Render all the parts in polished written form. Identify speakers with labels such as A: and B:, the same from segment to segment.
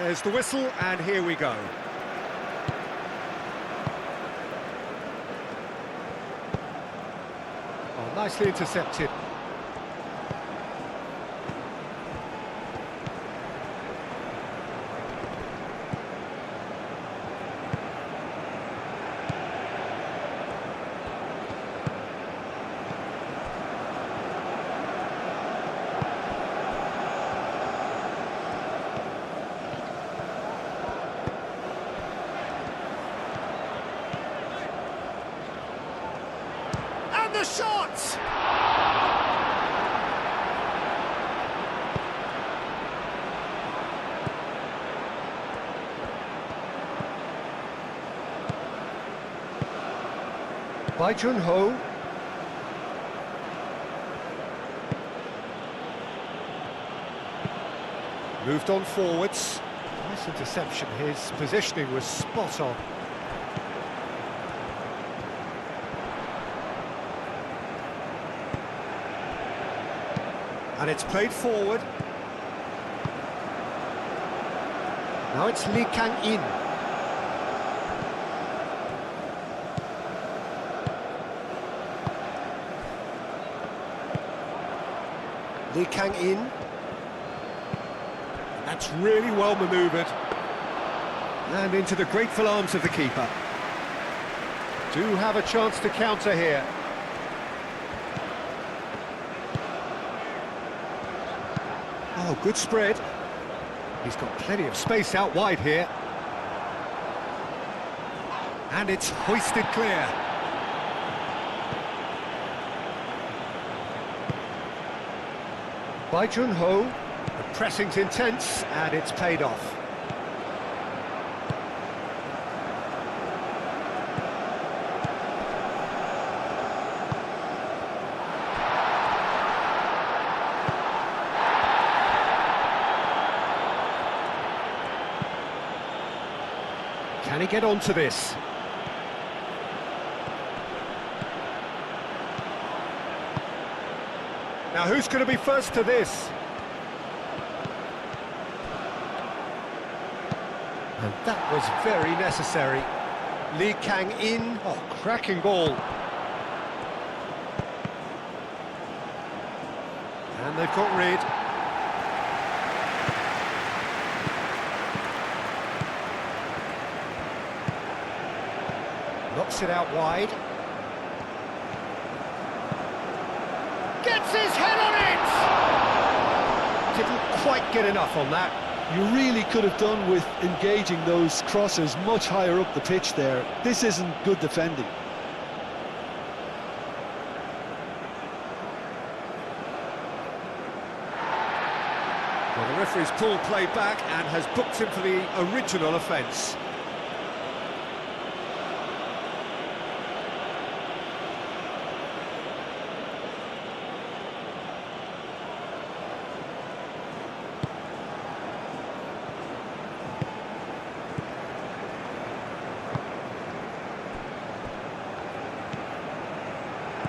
A: There's the whistle, and here we go. Oh, nicely intercepted. The shot! By Junho. Moved on forwards. Nice interception. His positioning was spot on. And it's played forward. Now it's Lee Kang-in. Lee Kang-in. That's really well manoeuvred. And into the grateful arms of the keeper. Do have a chance to counter here. Oh, good spread. He's got plenty of space out wide here. And it's hoisted clear. By Junho. The pressing's intense, and it's paid off. Can he get onto this? Now who's going to be first to this? And that was very necessary. Lee Kang-in, oh, cracking ball. And they've got rid. Knocks it out wide. Gets his head on it! Didn't quite get enough on that.
B: You really could have done with engaging those crosses much higher up the pitch there. This isn't good defending.
A: Well, the referee's pulled play back and has booked him for the original offence.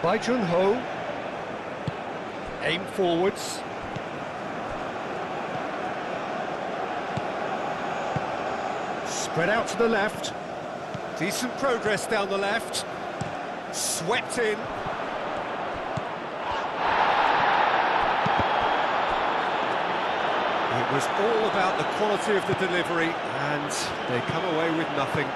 A: By Junho. Aim forwards. Spread out to the left. Decent progress down the left. Swept in. It was all about the quality of the delivery, and they come away with nothing.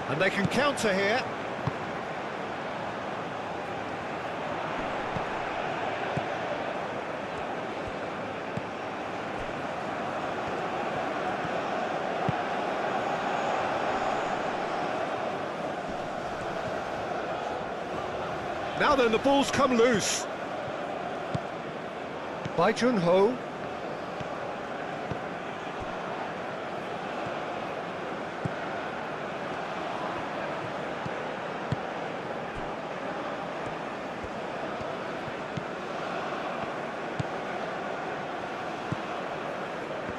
A: And they can counter here. Now then, the ball's come loose. By Junho.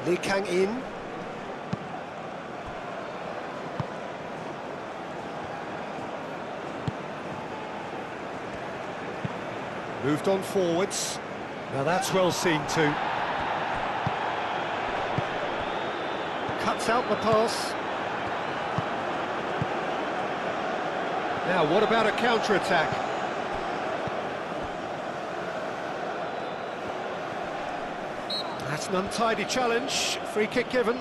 A: Lee Kang in. Moved on forwards. Now that's well seen too. Cuts out the pass. Now what about a counter-attack? That's an untidy challenge. Free kick given.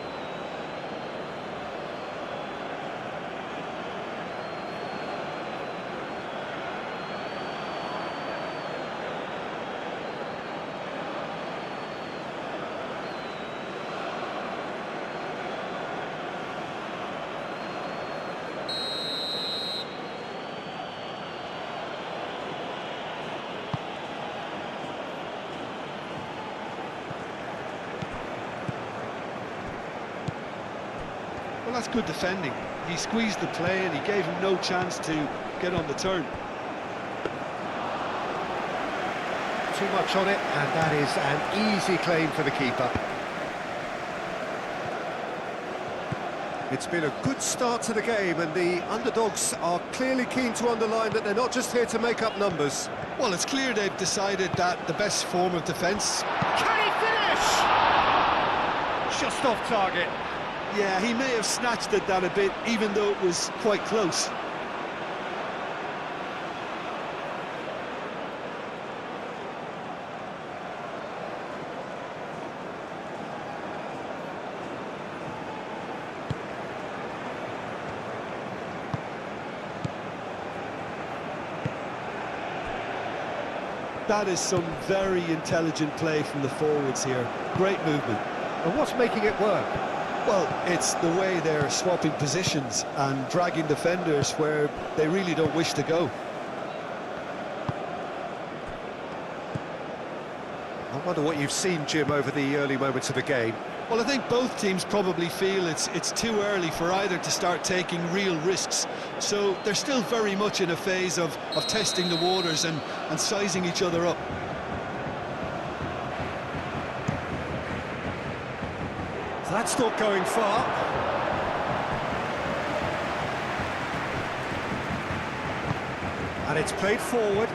B: Well, that's good defending. He squeezed the play and he gave him no chance to get on the turn.
A: Too much on it, and that is an easy claim for the keeper. It's been a good start to the game, and the underdogs are clearly keen to underline that they're not just here to make up numbers.
B: Well, it's clear they've decided that the best form of defence...
A: Can he finish? Just off target.
B: Yeah, he may have snatched at that a bit, even though it was quite close. That is some very intelligent play from the forwards here. Great movement.
A: And what's making it work?
B: Well, it's the way they're swapping positions and dragging defenders where they really don't wish to go.
A: I wonder what you've seen, Jim, over the early moments of the game.
B: Well, I think both teams probably feel it's too early for either to start taking real risks. So they're still very much in a phase of testing the waters and sizing each other up.
A: That's not going far. And it's played forward.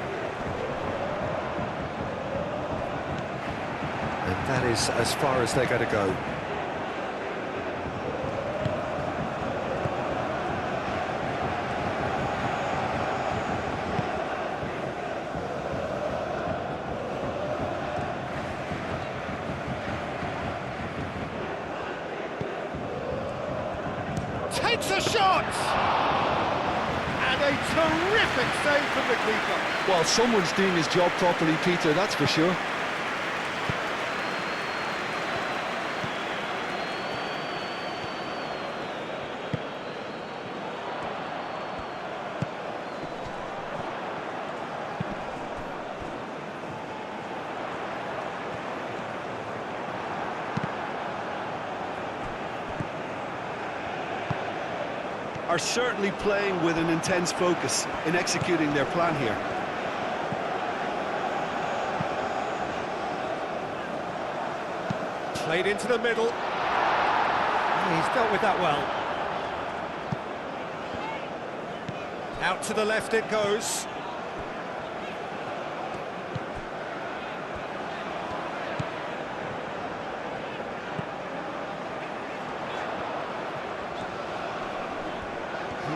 A: And that is as far as they're going to go. Takes a shot! And a terrific save from the keeper.
B: Well, someone's doing his job properly, Peter, that's for sure. Are certainly playing with an intense focus in executing their plan here.
A: Played into the middle. He's dealt with that well. Out to the left it goes.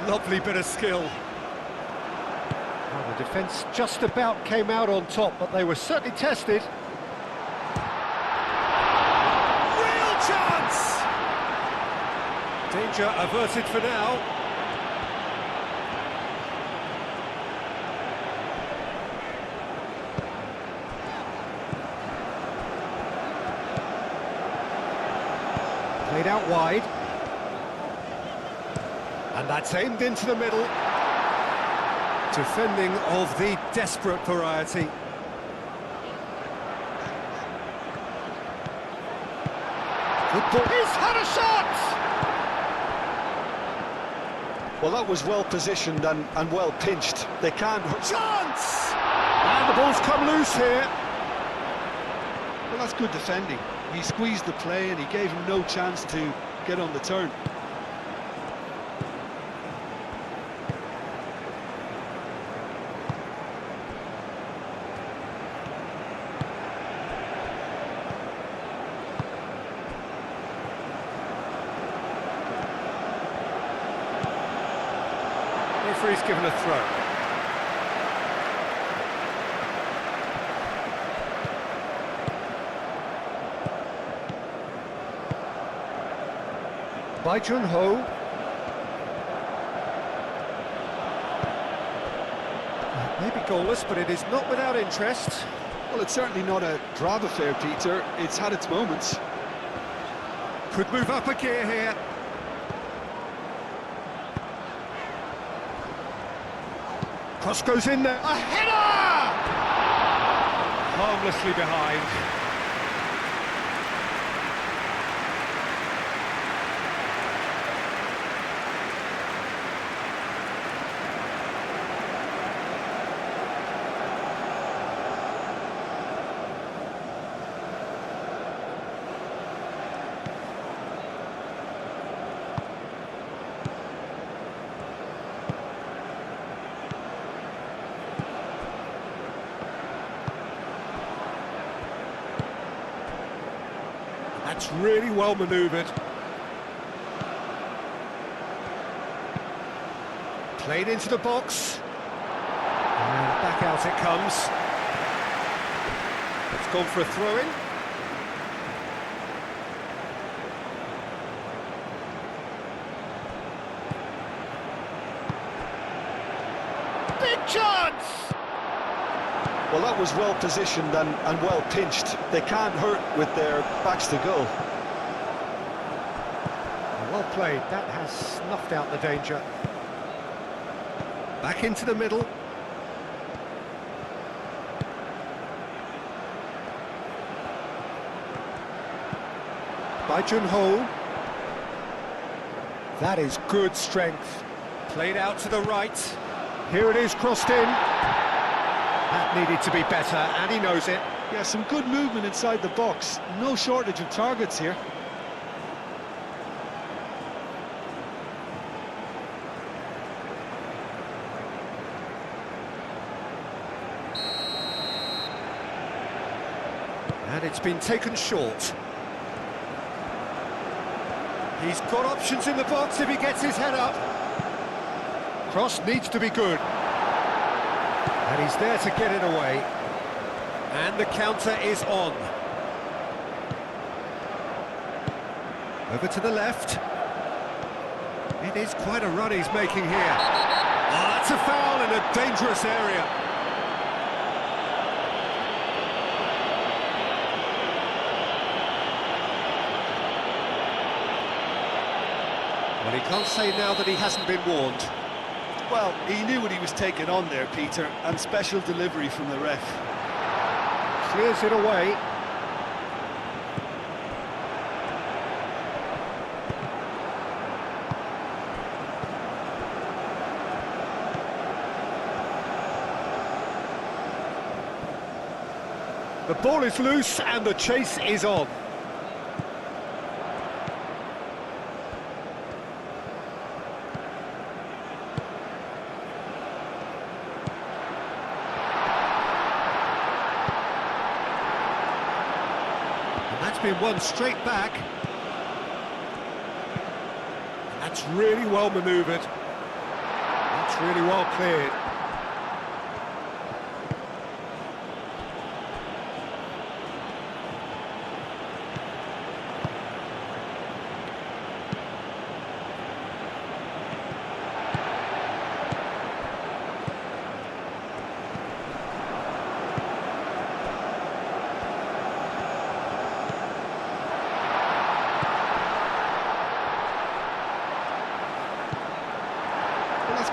A: Lovely bit of skill. Well, the defence just about came out on top, but they were certainly tested. Real chance! Danger averted for now. Played out wide. And that's aimed into the middle. Defending of the desperate variety. Good ball. He's had a shot!
B: Well, that was well positioned and well pinched. They can't...
A: Chance! And the ball's come loose here.
B: Well, that's good defending. He squeezed the play and he gave him no chance to get on the turn.
A: Referee's given a throw. Ho. Maybe goalless, but it is not without interest.
B: Well, it's certainly not a drab affair, Peter. It's had its moments.
A: Could move up a gear here. Cross goes in there. A header! Harmlessly behind. That's really well manoeuvred. Played into the box. And back out it comes. It's gone for a throw-in. Big chance!
B: Well, that was well positioned and well pinched. They can't hurt with their backs to goal.
A: Well played, that has snuffed out the danger. Back into the middle. By Ho. That is good strength. Played out to the right. Here it is, crossed in. That needed to be better, and he knows it.
B: Yeah, some good movement inside the box. No shortage of targets here.
A: And it's been taken short. He's got options in the box if he gets his head up. Cross needs to be good. And he's there to get it away. And the counter is on. Over to the left. It is quite a run he's making here. Oh, that's a foul in a dangerous area. Well, he can't say now that he hasn't been warned.
B: Well, he knew what he was taking on there, Peter, and special delivery from the ref.
A: Clears it away. The ball is loose and the chase is on. That's been won straight back. That's really well manoeuvred. That's really well cleared.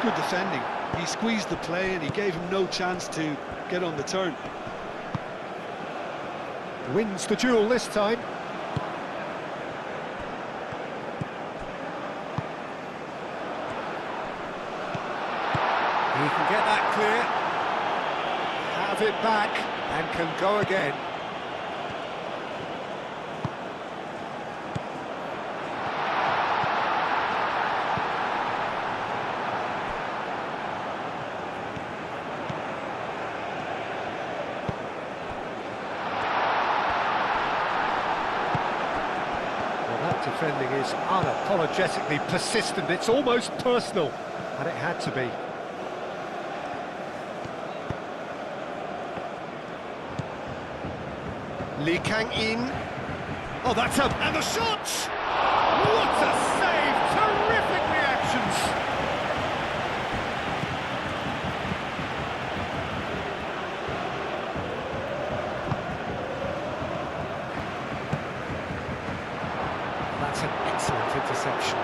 B: Good defending. He squeezed the play and he gave him no chance to get on the turn.
A: Wins the duel this time. He can get that clear, have it back, and can go again. defending is unapologetically persistent. It's almost personal, and it had to be. Lee Kang-in. Oh, that's up, and the shot! What a save! Terrific reactions! That's an excellent interception.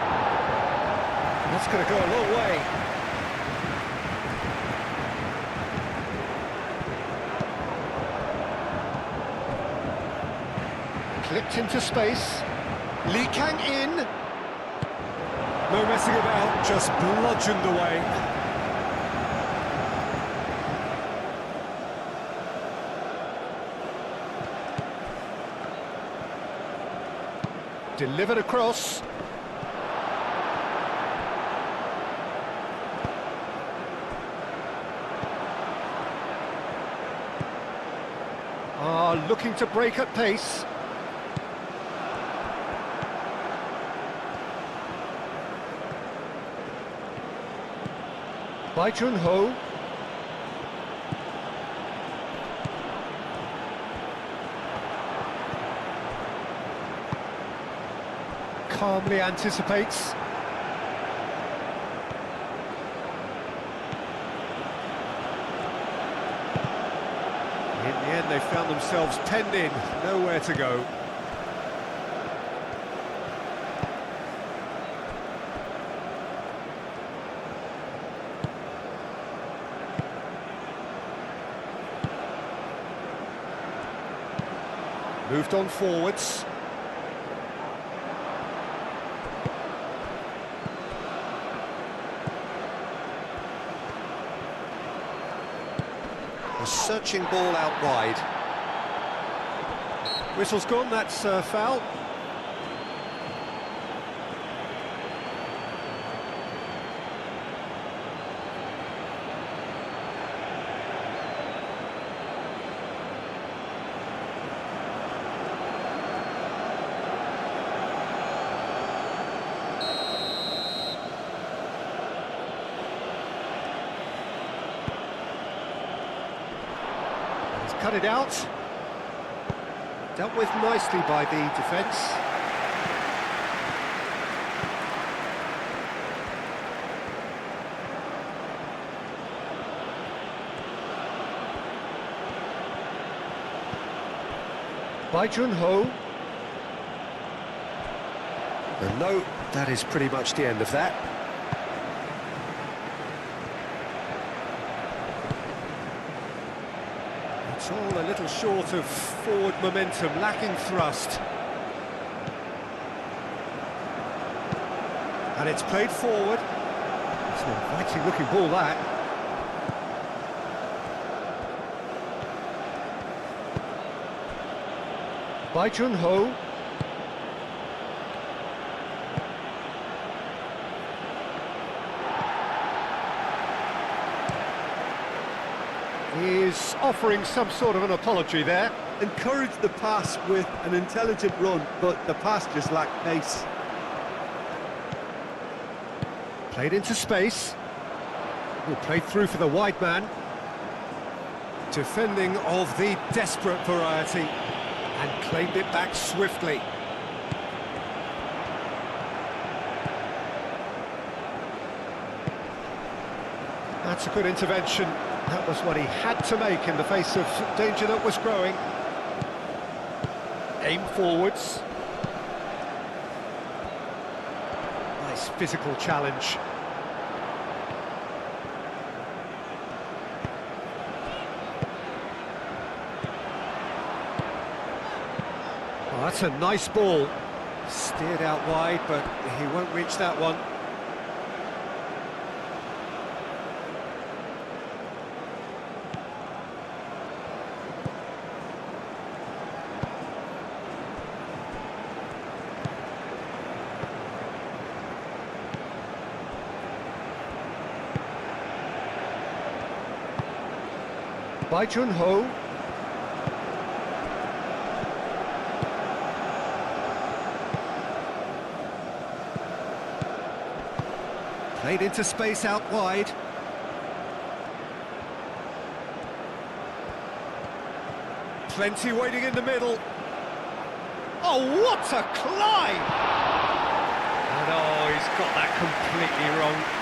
A: That's going to go a long way. Clipped into space. Lee Kang-in. No messing about, just bludgeoned away. Delivered across. Looking to break at pace. By Jun-ho. Calmly anticipates. In the end, they found themselves penned in, nowhere to go. Moved on forwards. A searching ball out wide. Whistle's gone, that's a foul. Cut it out. Dealt with nicely by the defence. By Jun-ho. And no, that is pretty much the end of that. It's all a little short of forward momentum, lacking thrust. And it's played forward. It's an inviting looking ball, that. By Jun-ho. Is offering some sort of an apology there.
B: Encouraged the pass with an intelligent run, but the pass just lacked pace.
A: Played into space. Played through for the wide man. Defending of the desperate variety, and claimed it back swiftly. That's a good intervention. That was what he had to make in the face of danger that was growing. Aim forwards. Nice physical challenge. Oh, that's a nice ball. Steered out wide, but he won't reach that one. By Jun-ho. Played into space out wide. Plenty waiting in the middle. Oh, what a climb! And oh, he's got that completely wrong.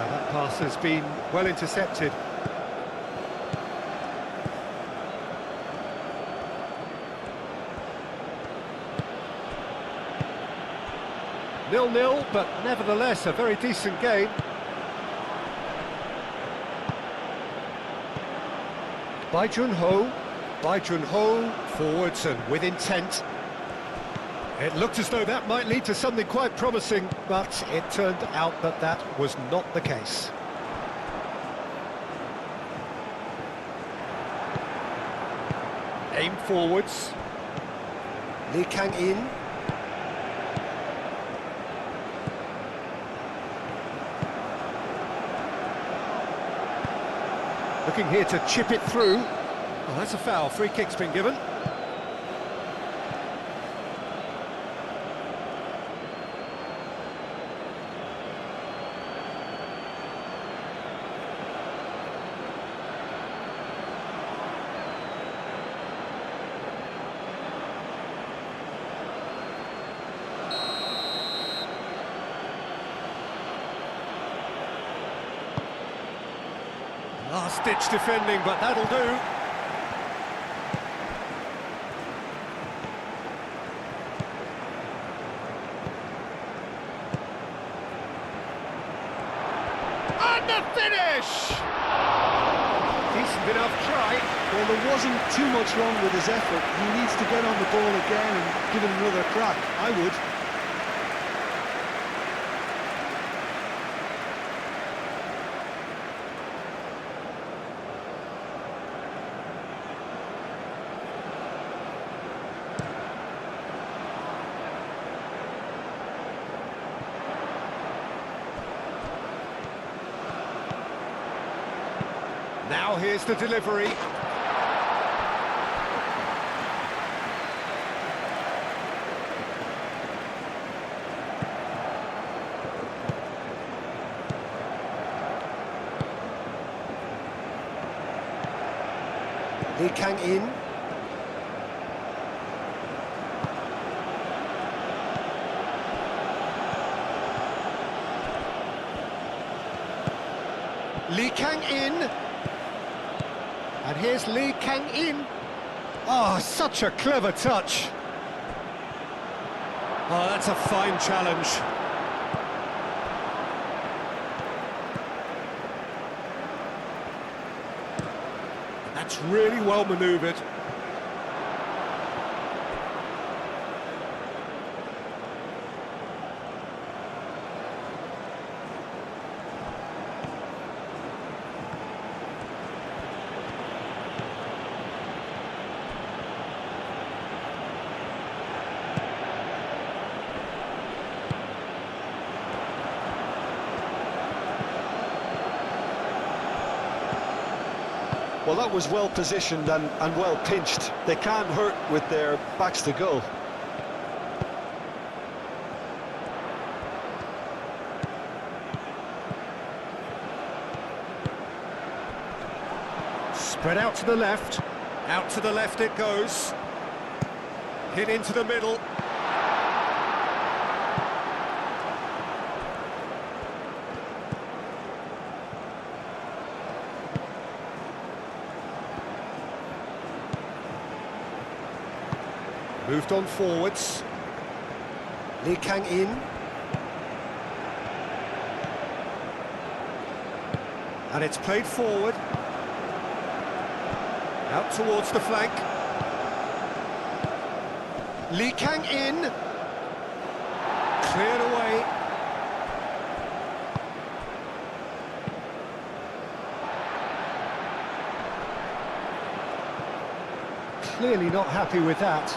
A: That pass has been well intercepted. Nil-nil, but nevertheless a very decent game. By Junho, forwards and with intent. It looked as though that might lead to something quite promising, but it turned out that that was not the case. Aim forwards. Lee Kang in. Looking here to chip it through. Oh, that's a foul. Free kick's been given. Last-ditch defending, but that'll do. And the finish! Decent enough try.
B: Well, there wasn't too much wrong with his effort. He needs to get on the ball again and give it another crack. I would.
A: Now here's the delivery. Lee Kang in. Lee Kang in. And here's Lee Kang in. Oh, such a clever touch. Oh, that's a fine challenge. That's really well manoeuvred.
B: Well, that was well positioned and well pinched. They can't hurt with their backs to goal.
A: Spread out to the left. Out to the left it goes. Hit into the middle. Moved on forwards. Lee Kang in. And it's played forward. Out towards the flank. Lee Kang in. Cleared away. clearly not happy with that.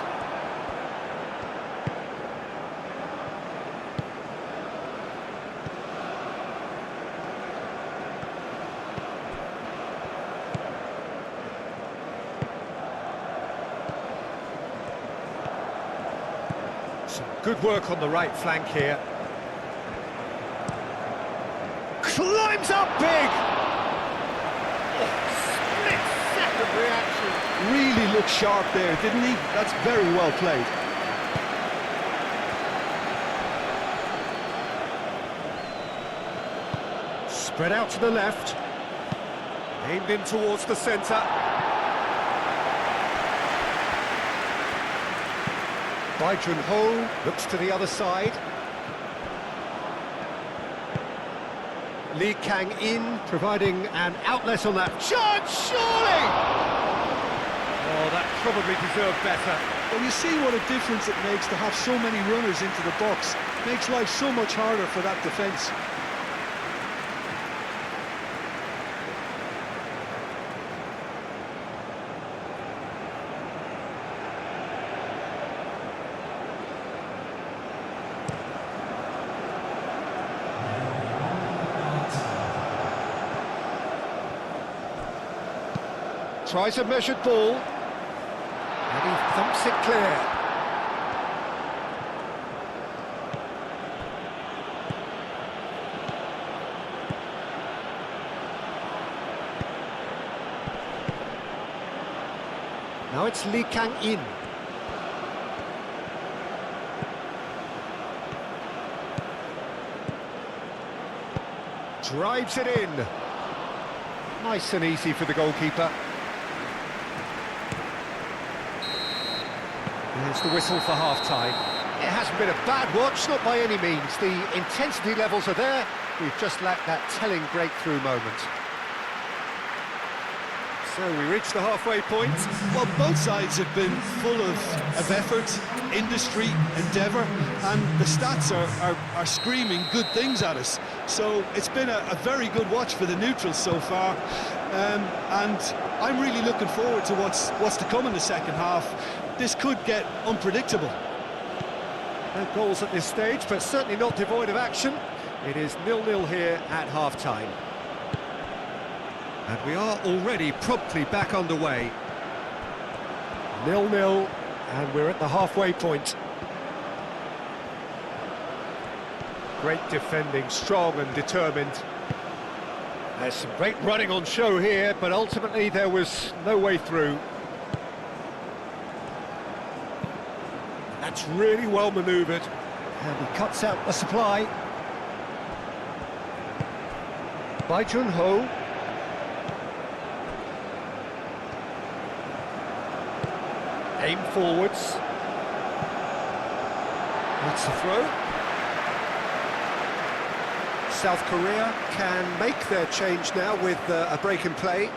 A: Some good work on the right flank here. Climbs up big! Split-second reaction.
B: Really looked sharp there, didn't he? That's very well played.
A: Spread out to the left. Aimed in towards the centre. Ho looks to the other side. Lee Kang-in providing an outlet on that. Chance, surely! Oh, that probably deserved better.
B: Well, you see what a difference it makes to have so many runners into the box. Makes life so much harder for that defence.
A: Tries a measured ball, and he thumps it clear. Now it's Lee Kang-in. Drives it in. Nice and easy for the goalkeeper. Here's the whistle for half-time. It hasn't been a bad watch, not by any means. The intensity levels are there. We've just lacked that telling breakthrough moment. So we reach the halfway point.
B: Well, both sides have been full of effort, industry, endeavour, and the stats are screaming good things at us. So it's been a very good watch for the neutrals so far, and I'm really looking forward to what's to come in the second half. This could get unpredictable.
A: No goals at this stage, but certainly not devoid of action. It is 0-0 here at half-time. And we are already promptly back underway. 0-0, and we're at the halfway point. Great defending, strong and determined. There's some great running on show here, but ultimately there was no way through. That's really well manoeuvred. And he cuts out the supply. Ho. Aim forwards. That's the throw. South Korea can make their change now with a break in play.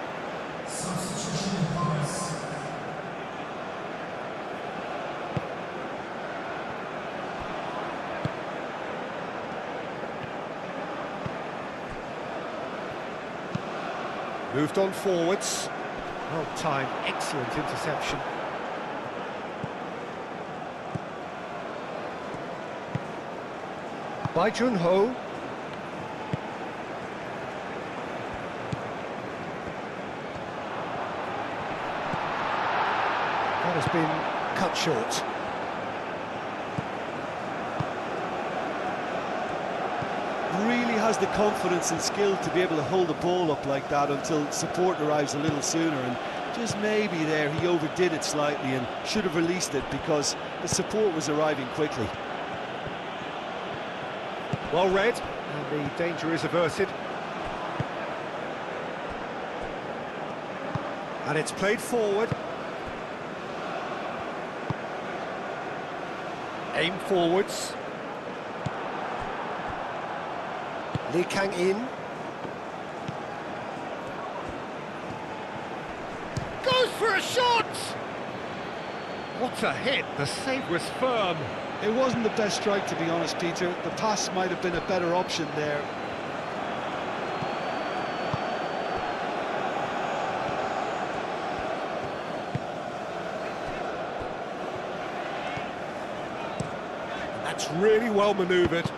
A: Moved on forwards. Well timed, excellent interception. Ho. That has been cut short.
B: Really has the confidence and skill to be able to hold the ball up like that until support arrives a little sooner, and just maybe there he overdid it slightly and should have released it because the support was arriving quickly.
A: Well read, and the danger is averted. And it's played forward. Aim forwards. Lee Kang-in. Goes for a shot! What a hit, the save was firm.
B: It wasn't the best strike, to be honest, Peter. The pass might have been a better option there.
A: That's really well manoeuvred.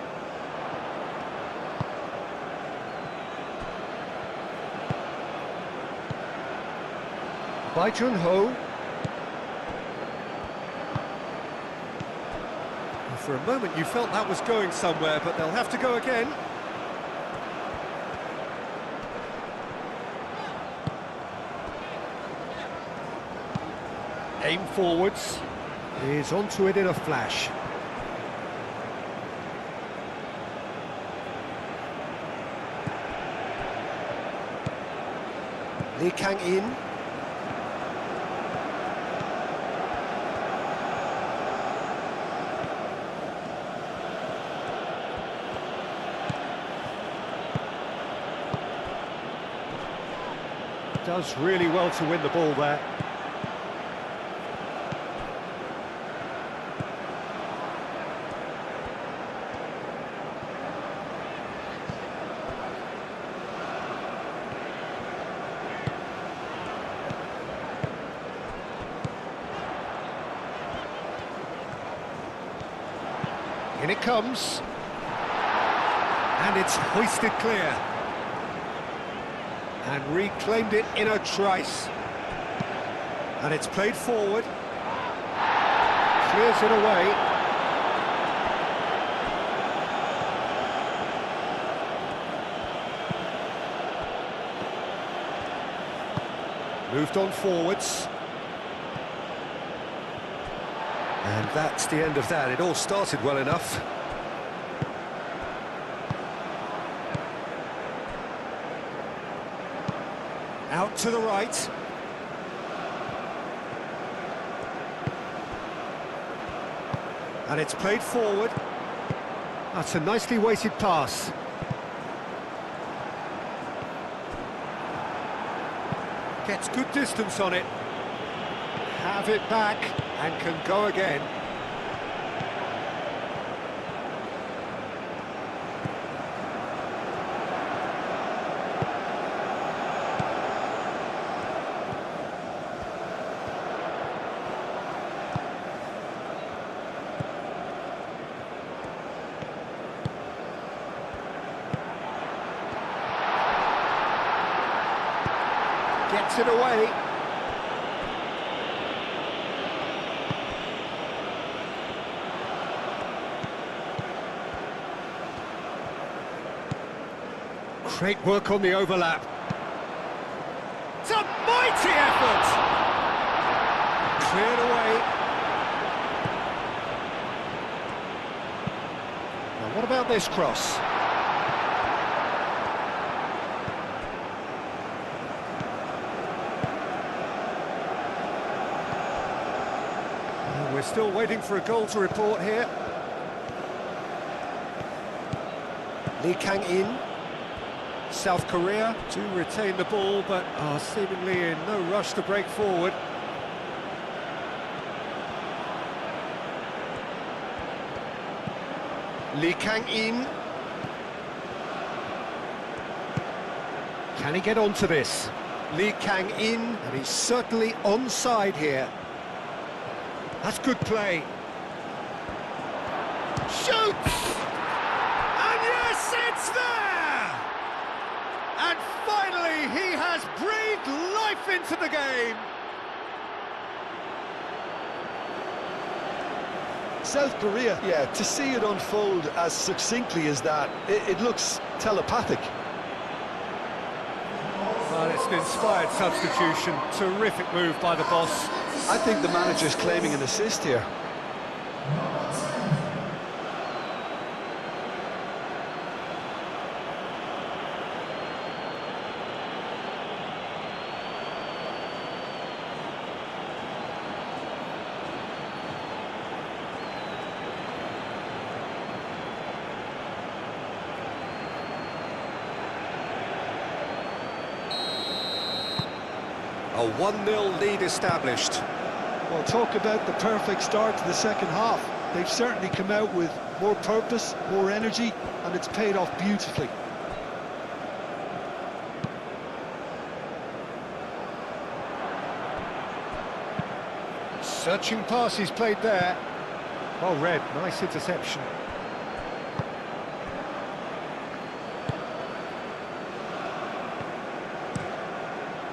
A: By Junho. For a moment you felt that was going somewhere, but they'll have to go again. Aim forwards. He's onto it in a flash. Lee Kang in. Does really well to win the ball there. In it comes. And it's hoisted clear. And reclaimed it in a trice. And it's played forward. Clears it away. Moved on forwards. And that's the end of that. It all started well enough. Out to the right. And it's played forward. That's a nicely weighted pass. Gets good distance on it. Have it back and can go again. Gets it away. Great work on the overlap. It's a mighty effort! Cleared away. Now what about this cross? We're still waiting for a goal to report here. Lee Kang in. South Korea to retain the ball, but are seemingly in no rush to break forward. Lee Kang in. Can he get onto this? Lee Kang in, and he's certainly onside here. That's good play. Shoots! And yes, it's there! And finally, he has breathed life into the game.
B: South Korea, yeah, to see it unfold as succinctly as that, it looks telepathic.
A: Well, it's an inspired substitution. Terrific move by the boss.
B: I think the manager's claiming an assist here.
A: A 1-0 lead established.
B: Well, talk about the perfect start to the second half. They've certainly come out with more purpose, more energy, and it's paid off beautifully.
A: Searching pass he's played there. Well read, nice interception.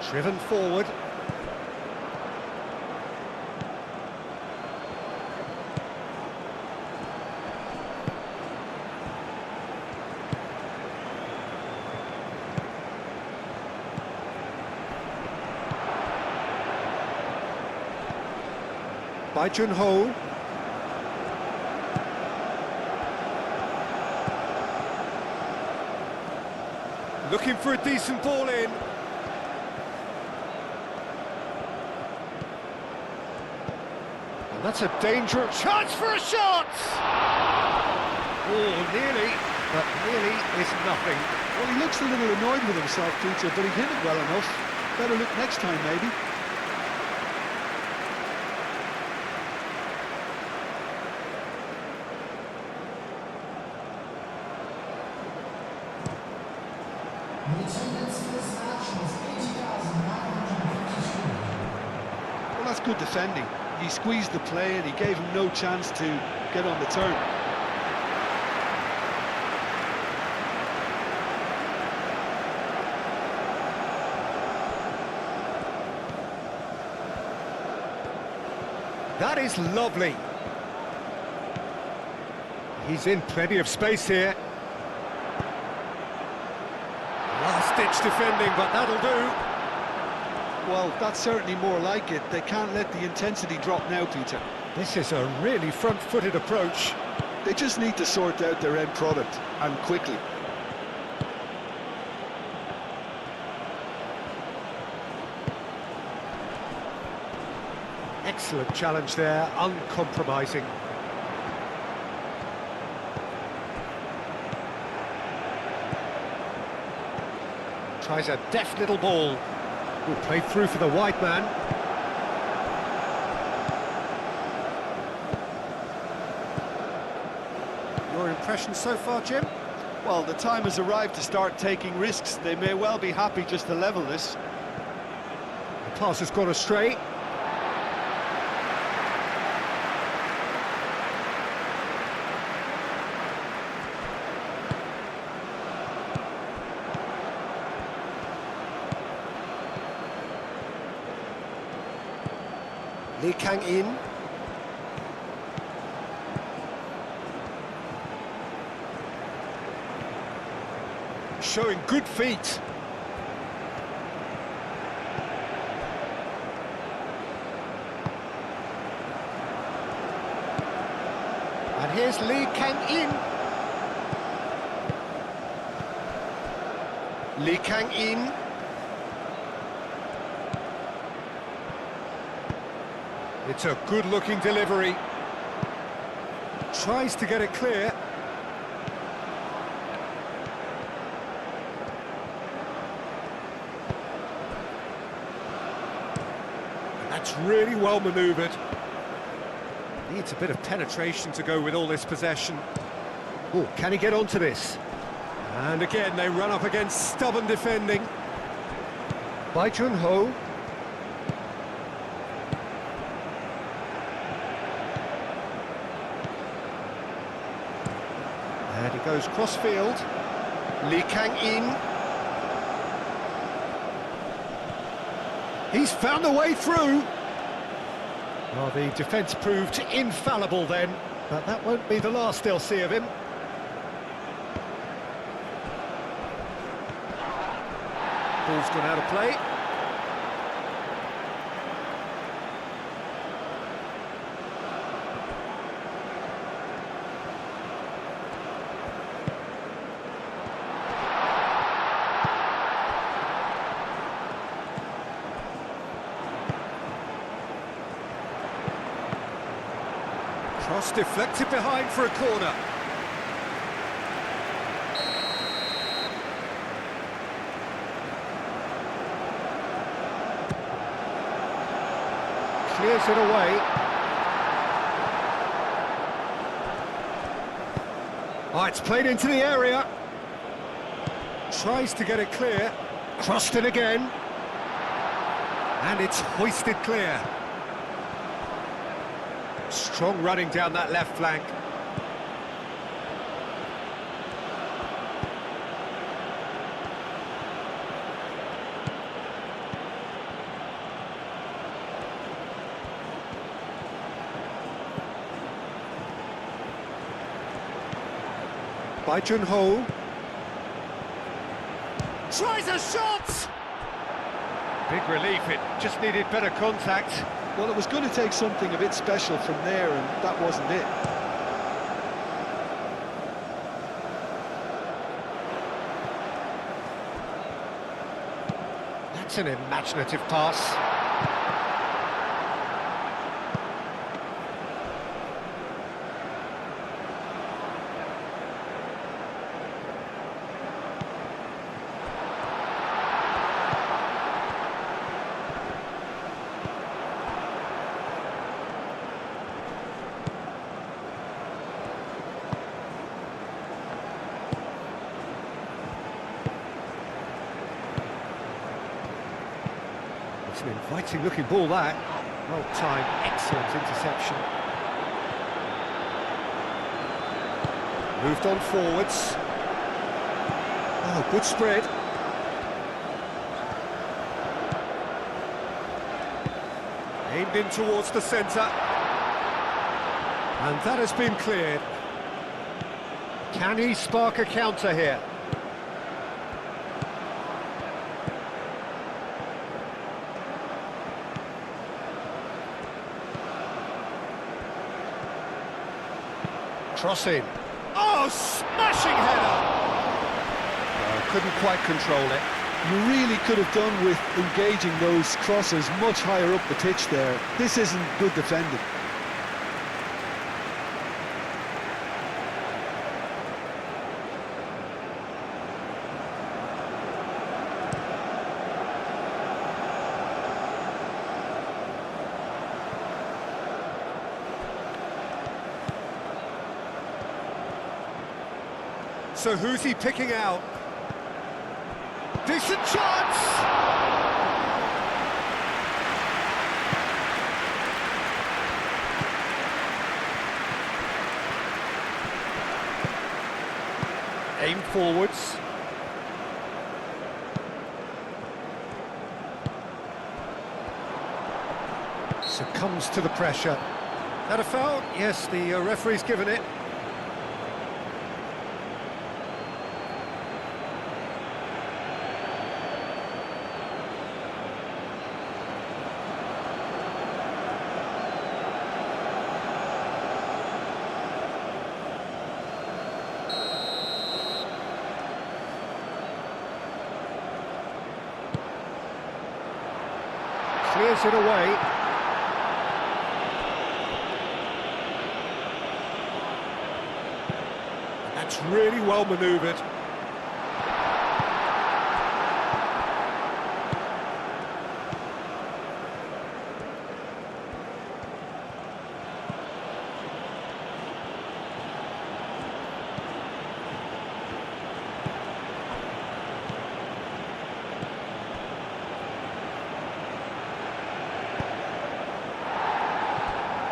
A: Driven forward. By Junho. Looking for a decent ball in. And that's a dangerous chance for a shot! Oh, nearly, but nearly is nothing.
B: Well, he looks a little annoyed with himself, Peter, but he hit it well enough. Better look next time, maybe. Well, that's good defending. He squeezed the play and he gave him no chance to get on the turn.
A: That is lovely. He's in plenty of space here. Last-ditch defending, but that'll do.
B: Well, that's certainly more like it. They can't let the intensity drop now, Peter.
A: This is a really front-footed approach.
B: They just need to sort out their end product, and quickly.
A: Excellent challenge there, uncompromising. Tries a deft little ball. Will play through for the wide man. Your impression so far, Jim?
B: Well, the time has arrived to start taking risks. They may well be happy just to level this.
A: The pass has gone astray. Lee Kang-in. Showing good feet. And here's Lee Kang-in. Lee Kang-in. It's a good-looking delivery. Tries to get it clear. And that's really well manoeuvred. Needs a bit of penetration to go with all this possession. Oh, can he get onto this? And again, they run up against stubborn defending. By Junho. And he goes cross-field. Lee Kang-in. He's found a way through. Well, the defence proved infallible then, but that won't be the last they'll see of him. Ball's gone out of play. Cross deflected behind for a corner. Clears it away. Oh, it's played into the area. Tries to get it clear. Crossed it again. And it's hoisted clear. Strong running down that left flank. By Junho. Tries a shot! Big relief, it just needed better contact.
B: Well, it was going to take something a bit special from there, and that wasn't it.
A: That's an imaginative pass. It's an inviting looking ball, that. Well timed, excellent interception. Moved on forwards. Oh, good spread. Aimed in towards the centre. And that has been cleared. Can he spark a counter here? Crossing. Oh, smashing header! Couldn't quite control it.
B: You really could have done with engaging those crosses much higher up the pitch there. This isn't good defending.
A: So who's he picking out? Decent chance! Aimed forwards. Succumbs to the pressure. That a foul? Yes, the referee's given it. Clears it away. That's really well manoeuvred.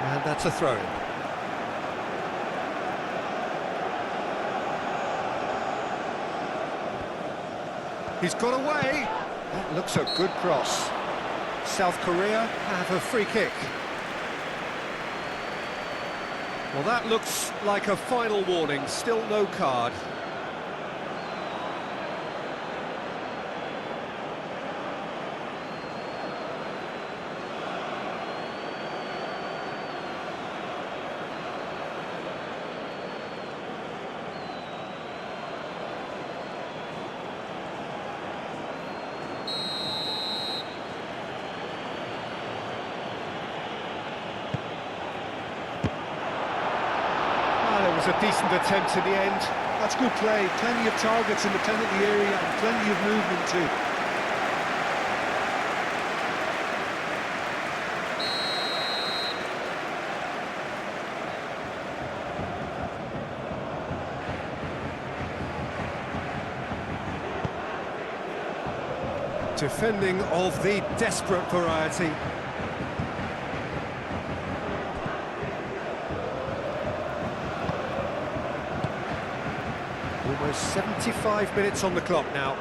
A: And that's a throw-in. He's got away. That looks a good cross. South Korea have a free kick. Well, that looks like a final warning. Still no card. It was a decent attempt in the end.
B: That's good play. Plenty of targets in the penalty area and plenty of movement too.
A: Defending of the desperate variety. There's 75 minutes on the clock now.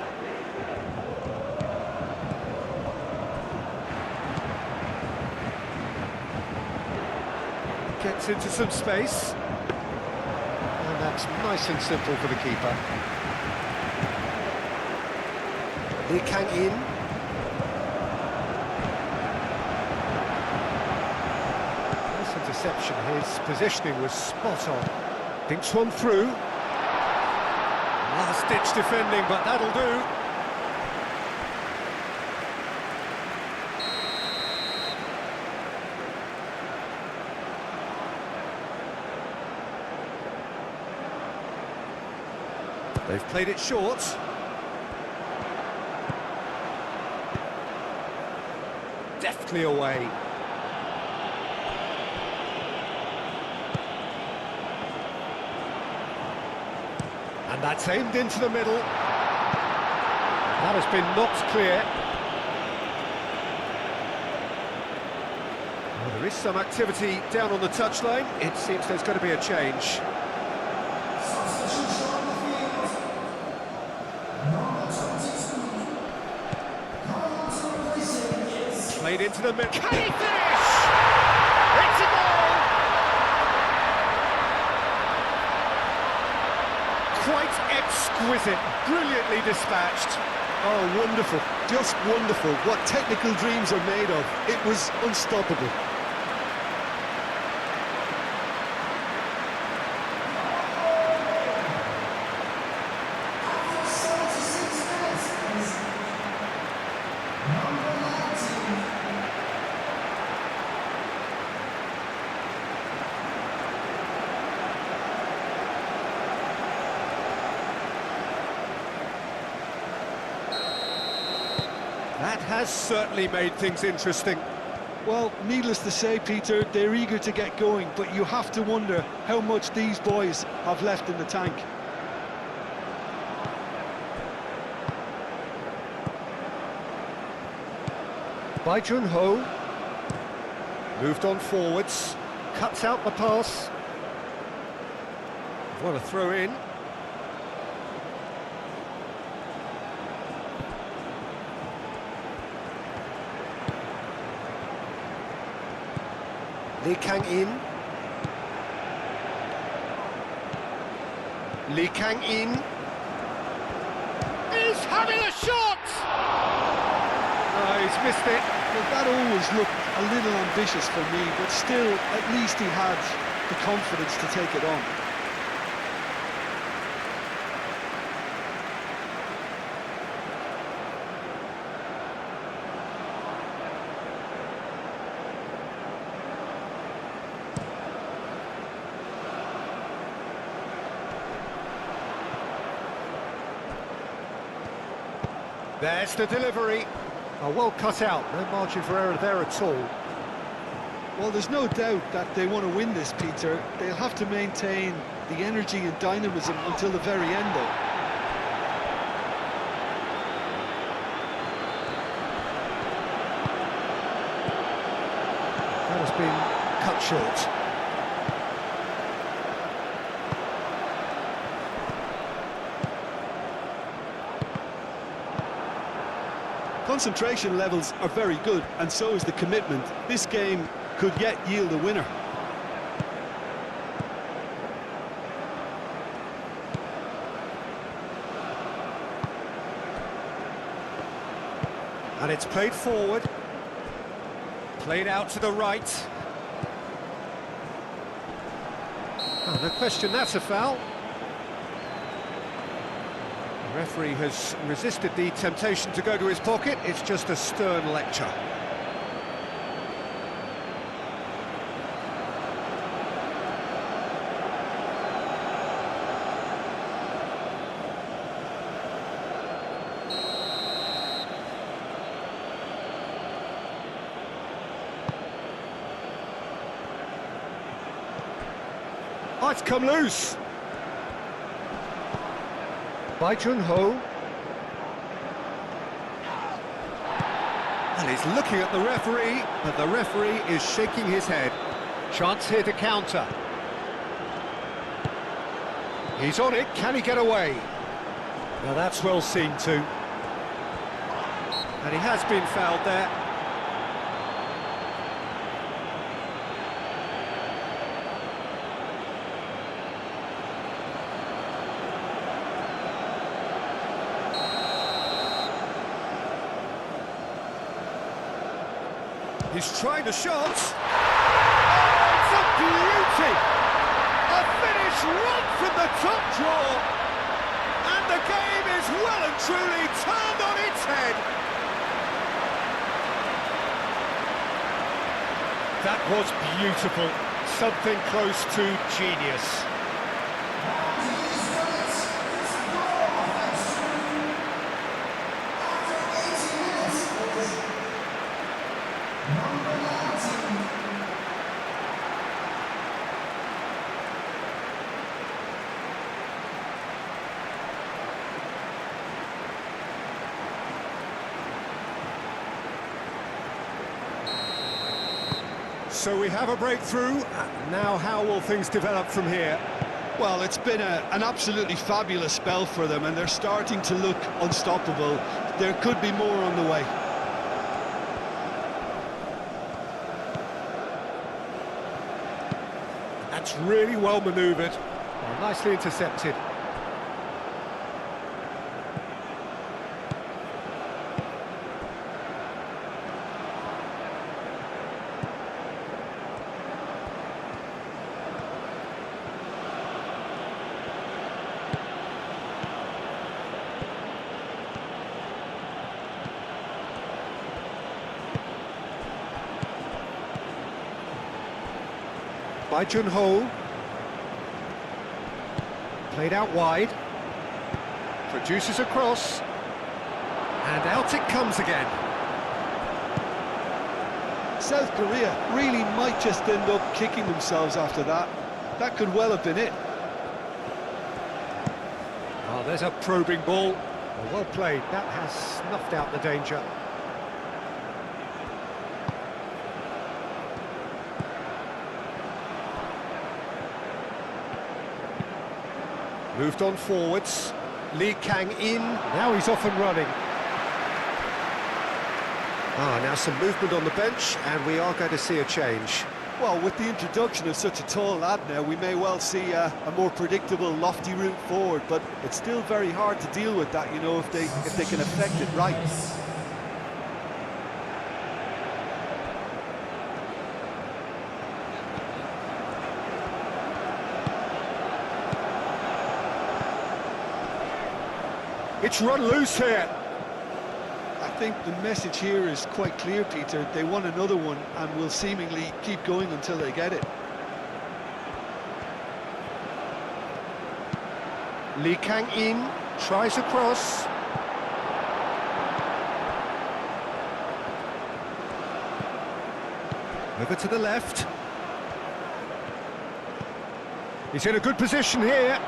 A: Gets into some space. And that's nice and simple for the keeper. Lee Kang in. Nice interception. His positioning was spot on. Dinks one through. Last-ditch defending, but that'll do. They've played it short. Deftly away. And that's aimed into the middle. That has been knocked clear. Well, there is some activity down on the touchline. It seems there's going to be a change. Played into the middle. Can he finish? It's a goal! Quite exquisite, brilliantly dispatched.
B: Oh, wonderful, just wonderful. What technical dreams are made of. It was unstoppable.
A: That has certainly made things interesting.
B: Well, needless to say, Peter, they're eager to get going, but you have to wonder how much these boys have left in the tank.
A: Bai Jun-ho moved on forwards, cuts out the pass. What a throw in. Lee Kang in. Lee Kang in. He's having a shot! Oh, he's missed it.
B: Well, that always looked a little ambitious for me, but still, at least he had the confidence to take it on.
A: There's the delivery. Oh, well cut out, no margin for error there at all.
B: Well, there's no doubt that they want to win this, Peter. They'll have to maintain the energy and dynamism until the very end, though.
A: That has been cut short.
B: Concentration levels are very good, and so is the commitment. This game could yet yield a winner.
A: And it's played forward. Played out to the right. Oh, no question, that's a foul. The referee has resisted the temptation to go to his pocket. It's just a stern lecture. Oh, it's come loose. Bai Jun-ho. And he's looking at the referee, but the referee is shaking his head. Chance here to counter. He's on it, can he get away? Now that's well seen too. And he has been fouled there. He's trying a shot. Oh, it's a beauty! A finish right from the top draw. And the game is well and truly turned on its head. That was beautiful. Something close to genius. So we have a breakthrough. Now how will things develop from here?
B: Well, it's been an absolutely fabulous spell for them, and they're starting to look unstoppable. There could be more on the way.
A: That's really well manoeuvred. Oh, nicely intercepted. By Junho. Played out wide. Produces a cross. And out it comes again.
B: South Korea really might just end up kicking themselves after that. That could well have been it.
A: Oh, there's a probing ball. Well played. That has snuffed out the danger. Moved on forwards. Lee Kang in. Now he's off and running. Now some movement on the bench, and we are going to see a change.
B: Well, with the introduction of such a tall lad now, we may well see a more predictable, lofty route forward, but it's still very hard to deal with that, you know, if they can affect it right.
A: It's run loose here.
B: I think the message here is quite clear, Peter. They want another one and will seemingly keep going until they get it.
A: Lee Kang in, tries a cross. Over to the left. He's in a good position here.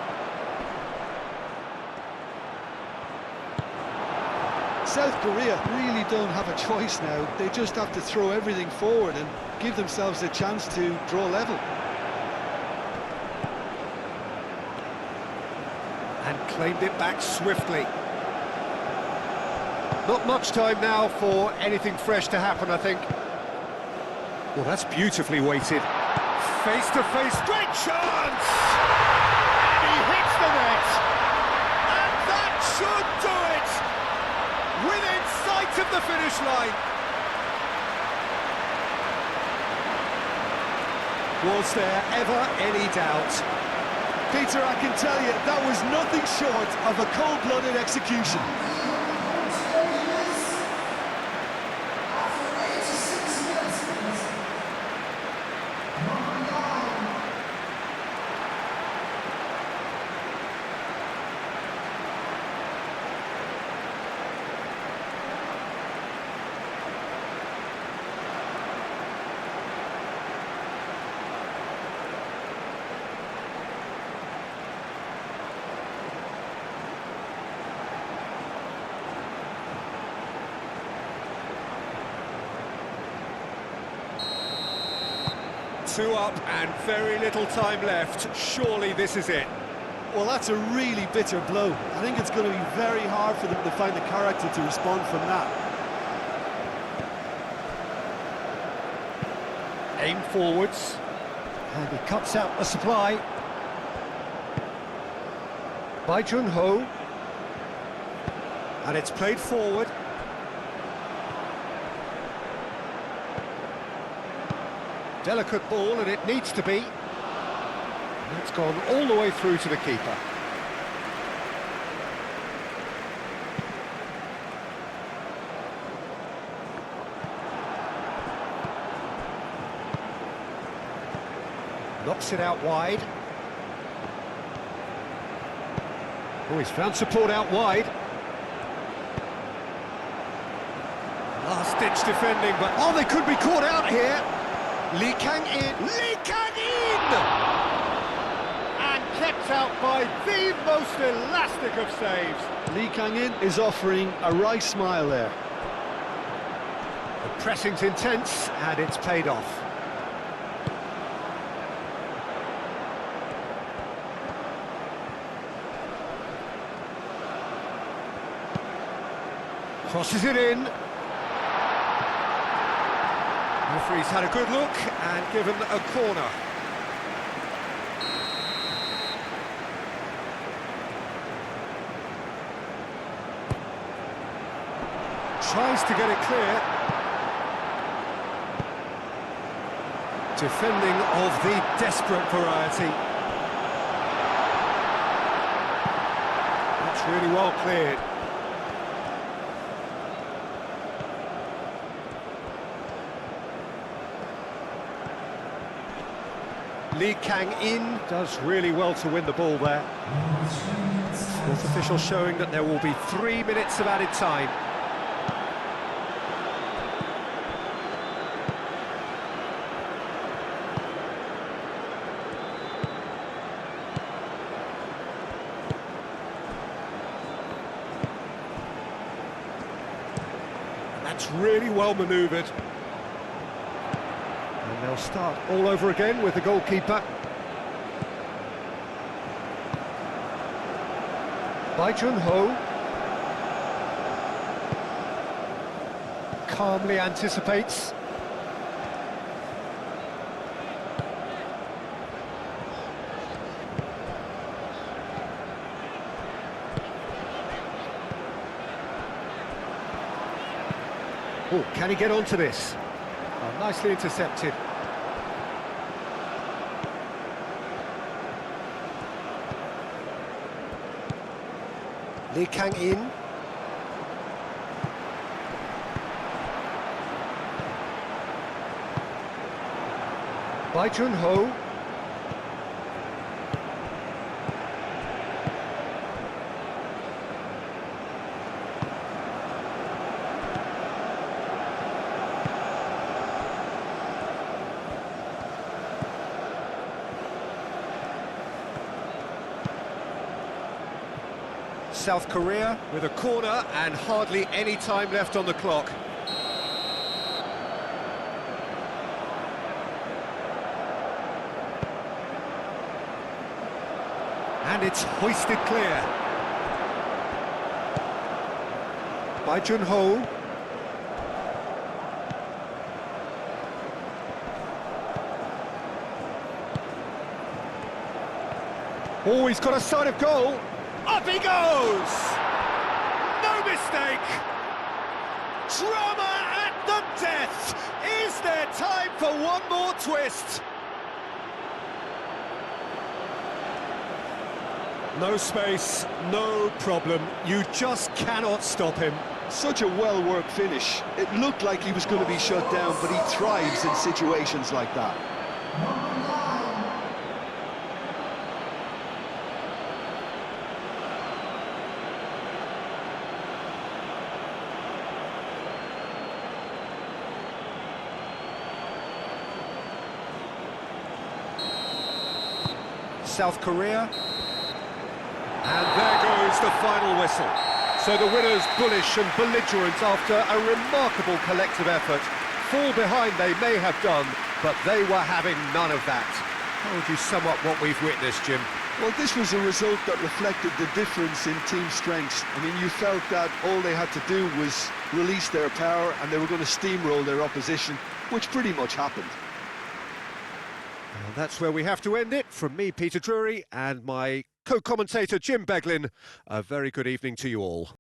B: South Korea really don't have a choice now. They just have to throw everything forward and give themselves a chance to draw level.
A: And claimed it back swiftly. Not much time now for anything fresh to happen, I think. Well, that's beautifully weighted. Face to face, great chance! And he hits the net! And that should do it! Within sight of the finish line. Was there ever any doubt?
B: Peter, I can tell you, that was nothing short of a cold-blooded execution.
A: Two up and very little time left. Surely this is it.
B: Well, that's a really bitter blow. I think it's going to be very hard for them to find the character to respond from that.
A: Aim forwards. And he cuts out the supply. By Jun-ho. And it's played forward. Delicate ball, and it needs to be. It's gone all the way through to the keeper. Knocks it out wide. Oh, he's found support out wide. Last-ditch defending, but oh, they could be caught out here. Lee Kang-in. Lee Kang-in! And kept out by the most elastic of saves.
B: Lee Kang-in is offering a wry smile there.
A: The pressing's intense, and it's paid off. Crosses it in. Referee's had a good look and given a corner. Tries to get it clear. Defending of the desperate variety. That's really well cleared. Lee Kang-in does really well to win the ball there. Fourth official showing that there will be 3 minutes of added time. And that's really well manoeuvred. And they'll start all over again with the goalkeeper. By Jun-ho. Calmly anticipates. Oh, can he get onto this? Oh, nicely intercepted. Lee Kang-in. By Jun-ho. South Korea with a corner and hardly any time left on the clock. And it's hoisted clear. By Jun-ho. Oh, he's got a sight of goal. Up he goes! No mistake! Drama at the death! Is there time for one more twist? No space, no problem. You just cannot stop him.
B: Such a well-worked finish. It looked like he was going to be shut down, but he thrives in situations like that.
A: South Korea. And there goes the final whistle. So the winners bullish and belligerent after a remarkable collective effort. Fall behind they may have done, but they were having none of that. How would you sum up what we've witnessed, Jim?
B: Well, this was a result that reflected the difference in team strengths. I mean, you felt that all they had to do was release their power and they were going to steamroll their opposition, which pretty much happened.
A: And that's where we have to end it. From me, Peter Drury, and my co-commentator, Jim Beglin, a very good evening to you all.